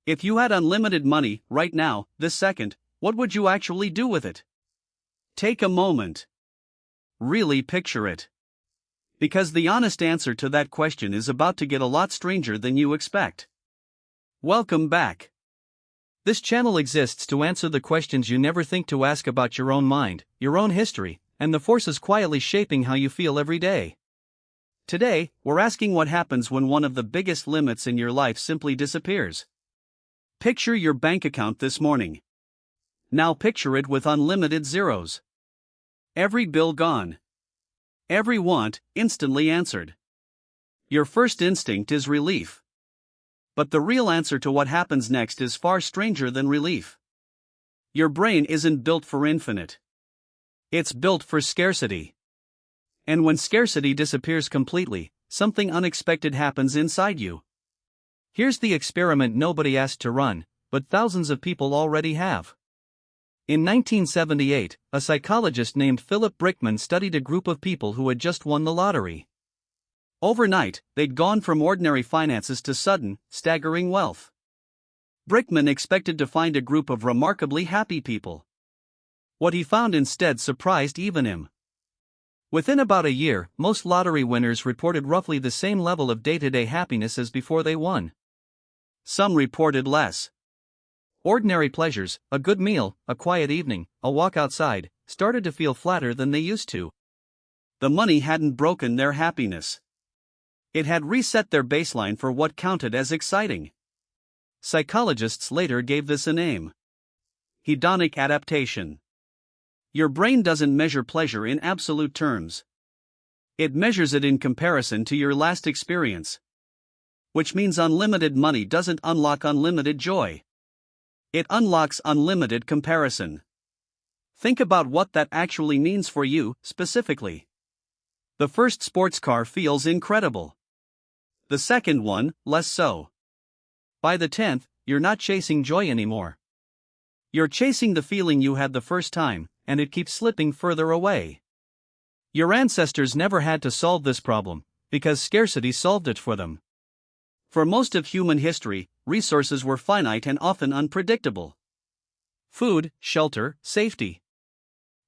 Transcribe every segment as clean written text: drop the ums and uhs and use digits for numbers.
If you had unlimited money, right now, this second, what would you actually do with it? Take a moment. Really picture it. Because the honest answer to that question is about to get a lot stranger than you expect. Welcome back. This channel exists to answer the questions you never think to ask about your own mind, your own history, and the forces quietly shaping how you feel every day. Today, we're asking what happens when one of the biggest limits in your life simply disappears. Picture your bank account this morning. Now picture it with unlimited zeros. Every bill gone. Every want instantly answered. Your first instinct is relief. But the real answer to what happens next is far stranger than relief. Your brain isn't built for infinite. It's built for scarcity. And when scarcity disappears completely, something unexpected happens inside you. Here's the experiment nobody asked to run, but thousands of people already have. In 1978, a psychologist named Philip Brickman studied a group of people who had just won the lottery. Overnight, they'd gone from ordinary finances to sudden, staggering wealth. Brickman expected to find a group of remarkably happy people. What he found instead surprised even him. Within about a year, most lottery winners reported roughly the same level of day-to-day happiness as before they won. Some reported less. Ordinary pleasures, a good meal, a quiet evening, a walk outside, started to feel flatter than they used to. The money hadn't broken their happiness. It had reset their baseline for what counted as exciting. Psychologists later gave this a name: hedonic adaptation. Your brain doesn't measure pleasure in absolute terms. It measures it in comparison to your last experience. Which means unlimited money doesn't unlock unlimited joy. It unlocks unlimited comparison. Think about what that actually means for you, specifically. The first sports car feels incredible. The second one, less so. By the 10th, you're not chasing joy anymore. You're chasing the feeling you had the first time, and it keeps slipping further away. Your ancestors never had to solve this problem, because scarcity solved it for them. For most of human history, resources were finite and often unpredictable. Food, shelter, safety.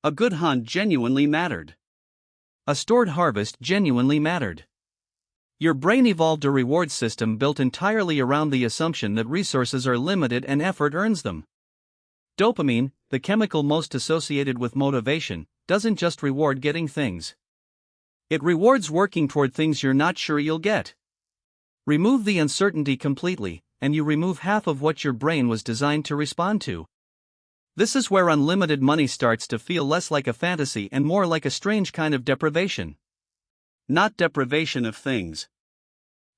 A good hunt genuinely mattered. A stored harvest genuinely mattered. Your brain evolved a reward system built entirely around the assumption that resources are limited and effort earns them. Dopamine, the chemical most associated with motivation, doesn't just reward getting things. It rewards working toward things you're not sure you'll get. Remove the uncertainty completely, and you remove half of what your brain was designed to respond to. This is where unlimited money starts to feel less like a fantasy and more like a strange kind of deprivation. Not deprivation of things.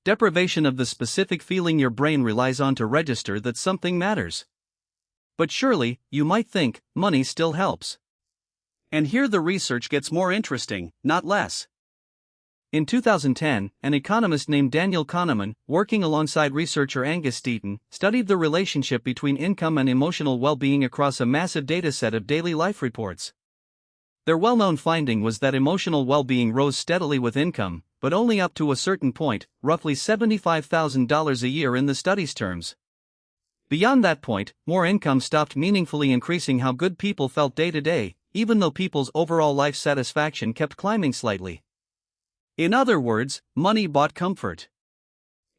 Deprivation of the specific feeling your brain relies on to register that something matters. But surely, you might think, money still helps. And here the research gets more interesting, not less. In 2010, an economist named Kahneman, working alongside researcher Angus Deaton, studied the relationship between income and emotional well-being across a massive dataset of daily life reports. Their well-known finding was that emotional well-being rose steadily with income, but only up to a certain point, roughly $75,000 a year in the study's terms. Beyond that point, more income stopped meaningfully increasing how good people felt day to day, even though people's overall life satisfaction kept climbing slightly. In other words, money bought comfort.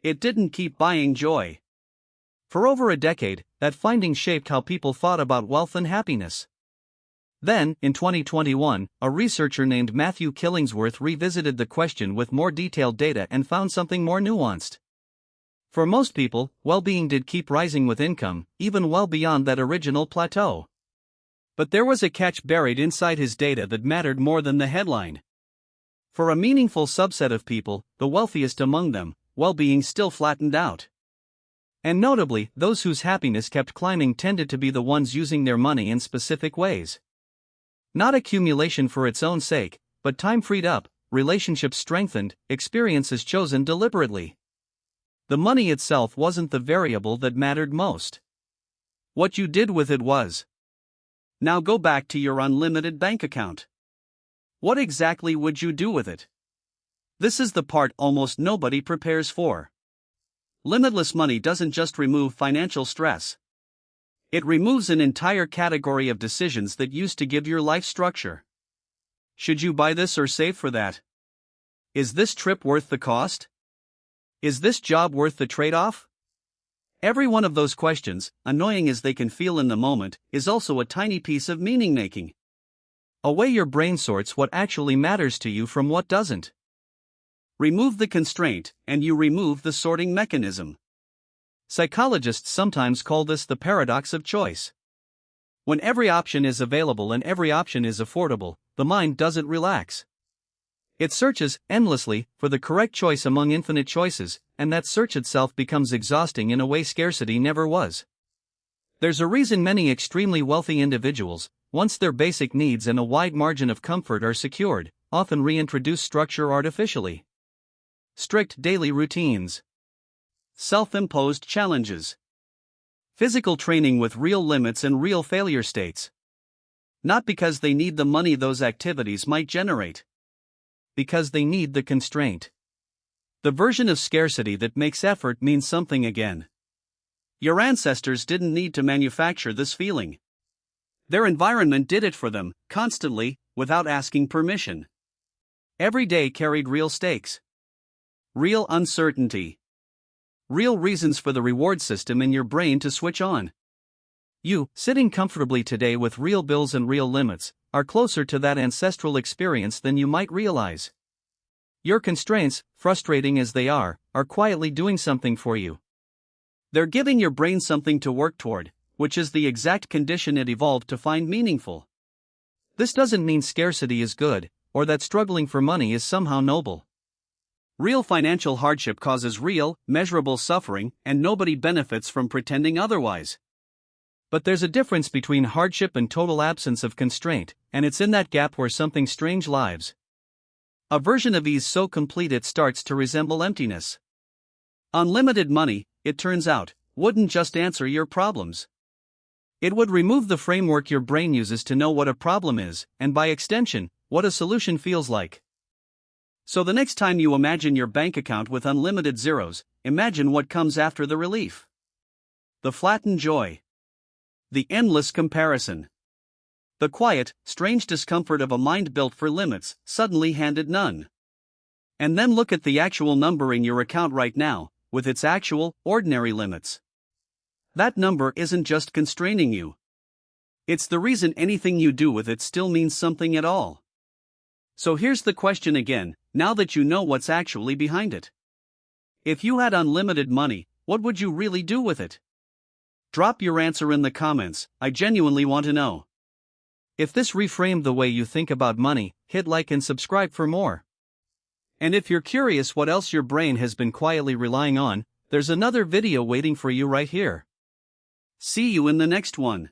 It didn't keep buying joy. For over a decade, that finding shaped how people thought about wealth and happiness. Then, in 2021, a researcher named Matthew Killingsworth revisited the question with more detailed data and found something more nuanced. For most people, well-being did keep rising with income, even well beyond that original plateau. But there was a catch buried inside his data that mattered more than the headline. For a meaningful subset of people, the wealthiest among them, well-being still flattened out. And notably, those whose happiness kept climbing tended to be the ones using their money in specific ways. Not accumulation for its own sake, but time freed up, relationships strengthened, experiences chosen deliberately. The money itself wasn't the variable that mattered most. What you did with it was. Now go back to your unlimited bank account. What exactly would you do with it? This is the part almost nobody prepares for. Limitless money doesn't just remove financial stress. It removes an entire category of decisions that used to give your life structure. Should you buy this or save for that? Is this trip worth the cost? Is this job worth the trade-off? Every one of those questions, annoying as they can feel in the moment, is also a tiny piece of meaning-making. A way your brain sorts what actually matters to you from what doesn't. Remove the constraint, and you remove the sorting mechanism. Psychologists sometimes call this the paradox of choice. When every option is available and every option is affordable, the mind doesn't relax. It searches endlessly for the correct choice among infinite choices, and that search itself becomes exhausting in a way scarcity never was. There's a reason many extremely wealthy individuals, once their basic needs and a wide margin of comfort are secured, often reintroduce structure artificially. Strict daily routines. Self-imposed challenges. Physical training with real limits and real failure states. Not because they need the money those activities might generate. Because they need the constraint. The version of scarcity that makes effort mean something again. Your ancestors didn't need to manufacture this feeling. Their environment did it for them, constantly, without asking permission. Every day carried real stakes. Real uncertainty. Real reasons for the reward system in your brain to switch on. You, sitting comfortably today with real bills and real limits, are closer to that ancestral experience than you might realize. Your constraints, frustrating as they are quietly doing something for you. They're giving your brain something to work toward, which is the exact condition it evolved to find meaningful. This doesn't mean scarcity is good, or that struggling for money is somehow noble. Real financial hardship causes real, measurable suffering, and nobody benefits from pretending otherwise. But there's a difference between hardship and total absence of constraint, and it's in that gap where something strange lives. A version of ease so complete it starts to resemble emptiness. Unlimited money, it turns out, wouldn't just answer your problems. It would remove the framework your brain uses to know what a problem is, and by extension, what a solution feels like. So the next time you imagine your bank account with unlimited zeros, imagine what comes after the relief. The flattened joy. The endless comparison. The quiet, strange discomfort of a mind built for limits, suddenly handed none. And then look at the actual number in your account right now, with its actual, ordinary limits. That number isn't just constraining you. It's the reason anything you do with it still means something at all. So here's the question again, now that you know what's actually behind it. If you had unlimited money, what would you really do with it? Drop your answer in the comments, I genuinely want to know. If this reframed the way you think about money, hit like and subscribe for more. And if you're curious what else your brain has been quietly relying on, there's another video waiting for you right here. See you in the next one.